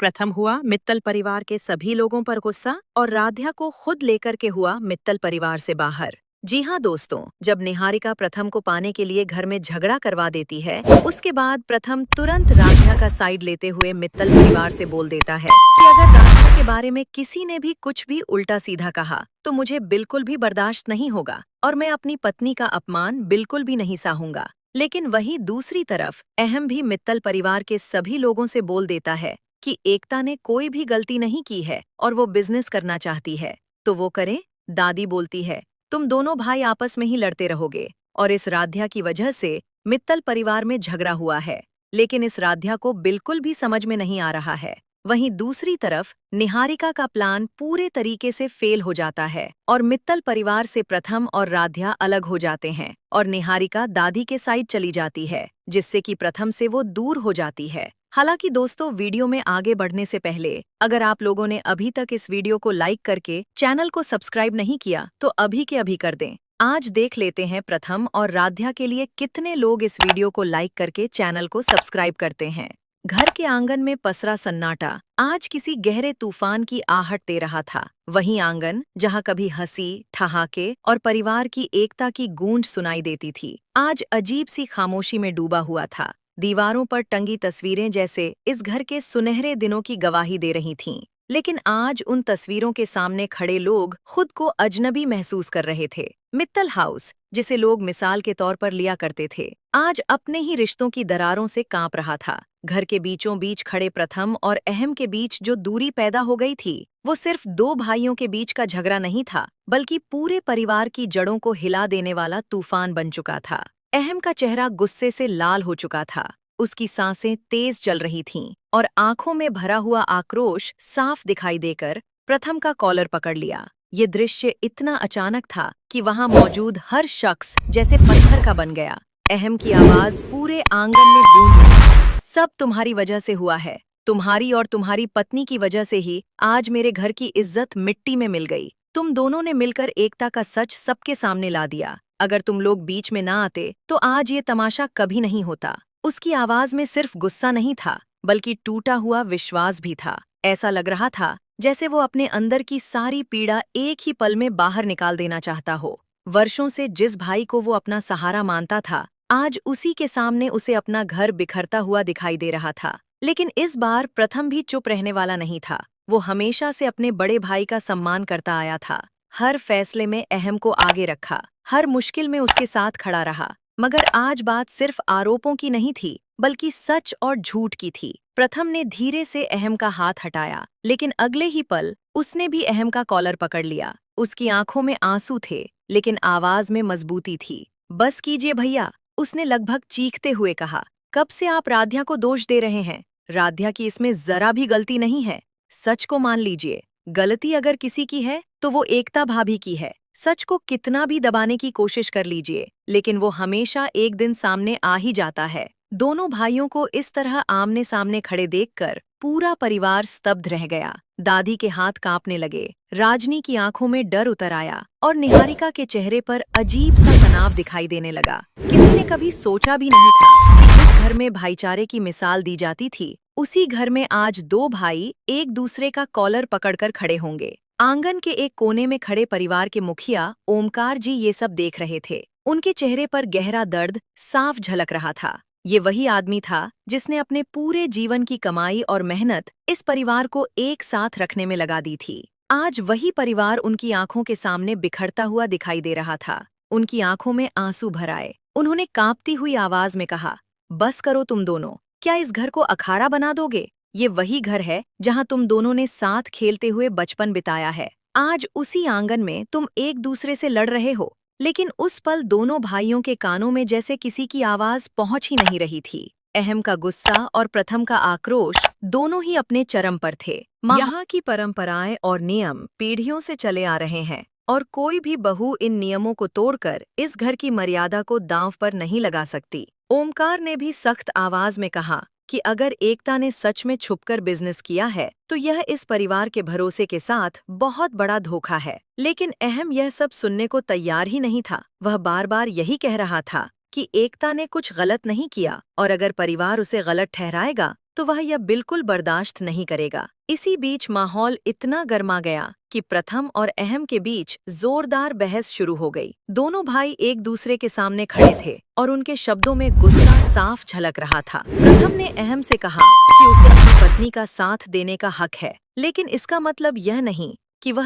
प्रथम हुआ मित्तल परिवार के सभी लोगों पर गुस्सा और राध्या को खुद लेकर के हुआ मित्तल परिवार से बाहर। जी हाँ दोस्तों, जब निहारिका प्रथम को पाने के लिए घर में झगड़ा करवा देती है, उसके बाद प्रथम तुरंत राध्या का साइड लेते हुए मित्तल परिवार से बोल देता है कि अगर राध्या के बारे में किसी ने भी कुछ भी उल्टा सीधा कहा तो मुझे बिल्कुल भी बर्दाश्त नहीं होगा और मैं अपनी पत्नी का अपमान बिल्कुल भी नहीं सहूंगा। लेकिन वहीं दूसरी तरफ अहम भी मित्तल परिवार के सभी लोगों से बोल देता है कि एकता ने कोई भी गलती नहीं की है और वो बिजनेस करना चाहती है तो वो करे। दादी बोलती है, तुम दोनों भाई आपस में ही लड़ते रहोगे और इस राध्या की वजह से मित्तल परिवार में झगड़ा हुआ है। लेकिन इस राध्या को बिल्कुल भी समझ में नहीं आ रहा है। वहीं दूसरी तरफ निहारिका का प्लान पूरे तरीके से फेल हो जाता है और मित्तल परिवार से प्रथम और राध्या अलग हो जाते हैं और निहारिका दादी के साइड चली जाती है, जिससे कि प्रथम से वो दूर हो जाती है। हालांकि दोस्तों, वीडियो में आगे बढ़ने से पहले अगर आप लोगों ने अभी तक इस वीडियो को लाइक करके चैनल को सब्सक्राइब नहीं किया तो अभी के अभी कर दें। आज देख लेते हैं प्रथम और राध्या के लिए कितने लोग इस वीडियो को लाइक करके चैनल को सब्सक्राइब करते हैं। घर के आंगन में पसरा सन्नाटा आज किसी गहरे तूफान की आहट दे रहा था। वहीं आंगन जहां कभी हंसी, ठहाके और परिवार की एकता की गूंज सुनाई देती थी, आज अजीब सी खामोशी में डूबा हुआ था। दीवारों पर टंगी तस्वीरें जैसे इस घर के सुनहरे दिनों की गवाही दे रही थीं। लेकिन आज उन तस्वीरों के सामने खड़े लोग खुद को अजनबी महसूस कर रहे थे। मित्तल हाउस, जिसे लोग मिसाल के तौर पर लिया करते थे, आज अपने ही रिश्तों की दरारों से कांप रहा था। घर के बीचों बीच खड़े प्रथम और अहम के बीच जो दूरी पैदा हो गई थी, वो सिर्फ दो भाइयों के बीच का झगड़ा नहीं था, बल्कि पूरे परिवार की जड़ों को हिला देने वाला तूफान बन चुका था। अहम का चेहरा गुस्से से लाल हो चुका था, उसकी सांसें तेज चल रही थीं और आंखों में भरा हुआ आक्रोश साफ दिखाई देकर प्रथम का कॉलर पकड़ लिया। ये दृश्य इतना अचानक था कि वहां मौजूद हर शख्स जैसे पत्थर का बन गया। अहम की आवाज पूरे आंगन में गूंज उठी, सब तुम्हारी वजह से हुआ है। तुम्हारी और तुम्हारी पत्नी की वजह से ही आज मेरे घर की इज्जत मिट्टी में मिल गई। तुम दोनों ने मिलकर एकता का सच सबके सामने ला दिया। अगर तुम लोग बीच में ना आते तो आज ये तमाशा कभी नहीं होता। उसकी आवाज में सिर्फ गुस्सा नहीं था, बल्कि टूटा हुआ विश्वास भी था। ऐसा लग रहा था जैसे वो अपने अंदर की सारी पीड़ा एक ही पल में बाहर निकाल देना चाहता हो। वर्षों से जिस भाई को वो अपना सहारा मानता था, आज उसी के सामने उसे अपना घर बिखरता हुआ दिखाई दे रहा था। लेकिन इस बार प्रथम भी चुप रहने वाला नहीं था। वो हमेशा से अपने बड़े भाई का सम्मान करता आया था। हर फैसले में अहम को आगे रखा, हर मुश्किल में उसके साथ खड़ा रहा। मगर आज बात सिर्फ आरोपों की नहीं थी, बल्कि सच और झूठ की थी। प्रथम ने धीरे से अहम का हाथ हटाया, लेकिन अगले ही पल उसने भी अहम का कॉलर पकड़ लिया। उसकी आंखों में आंसू थे, लेकिन आवाज में मजबूती थी। बस कीजिए भैया, उसने लगभग चीखते हुए कहा। कब से आप राध्या को दोष दे रहे हैं? राध्या की इसमें जरा भी गलती नहीं है। सच को मान लीजिए। गलती अगर किसी की है तो वो एकता भाभी की है। सच को कितना भी दबाने की कोशिश कर लीजिए, लेकिन वो हमेशा एक दिन सामने आ ही जाता है। दोनों भाइयों को इस तरह आमने सामने खड़े देखकर पूरा परिवार स्तब्ध रह गया। दादी के हाथ कांपने लगे, राजनी की आंखों में डर उतर आया और निहारिका के चेहरे पर अजीब सा तनाव दिखाई देने लगा। किसी ने कभी सोचा भी नहीं था कि जिस घर में भाईचारे की मिसाल दी जाती थी, उसी घर में आज दो भाई एक दूसरे का कॉलर पकड़कर खड़े होंगे। आंगन के एक कोने में खड़े परिवार के मुखिया ओमकार जी ये सब देख रहे थे। उनके चेहरे पर गहरा दर्द साफ झलक रहा था। ये वही आदमी था जिसने अपने पूरे जीवन की कमाई और मेहनत इस परिवार को एक साथ रखने में लगा दी थी। आज वही परिवार उनकी आंखों के सामने बिखरता हुआ दिखाई दे रहा था। उनकी आंखों में आंसू भर आए। उन्होंने कांपती हुई आवाज में कहा, बस करो तुम दोनों, क्या इस घर को अखाड़ा बना दोगे? ये वही घर है जहां तुम दोनों ने साथ खेलते हुए बचपन बिताया है। आज उसी आंगन में तुम एक दूसरे से लड़ रहे हो। लेकिन उस पल दोनों भाइयों के कानों में जैसे किसी की आवाज पहुंच ही नहीं रही थी। अहम का गुस्सा और प्रथम का आक्रोश दोनों ही अपने चरम पर थे। यहाँ की परंपराएं और नियम पीढ़ियों से चले आ रहे हैं और कोई भी बहू इन नियमों को तोड़कर इस घर की मर्यादा को दांव पर नहीं लगा सकती। ओमकार ने भी सख्त आवाज में कहा कि अगर एकता ने सच में छुपकर बिजनेस किया है तो यह इस परिवार के भरोसे के साथ बहुत बड़ा धोखा है। लेकिन अहम यह सब सुनने को तैयार ही नहीं था। वह बार बार यही कह रहा था कि एकता ने कुछ गलत नहीं किया और अगर परिवार उसे गलत ठहराएगा तो वह यह बिल्कुल बर्दाश्त नहीं करेगा। इसी बीच माहौल इतना गर्मा गया कि प्रथम और अहम के बीच जोरदार बहस शुरू हो गई। दोनों भाई एक दूसरे के सामने खड़े थे और उनके शब्दों में गुस्सा साफ झलक रहा था। प्रथम ने अहम से कहा कि उसे अपनी पत्नी का साथ देने का हक है, लेकिन इसका मतलब यह नहीं कि वह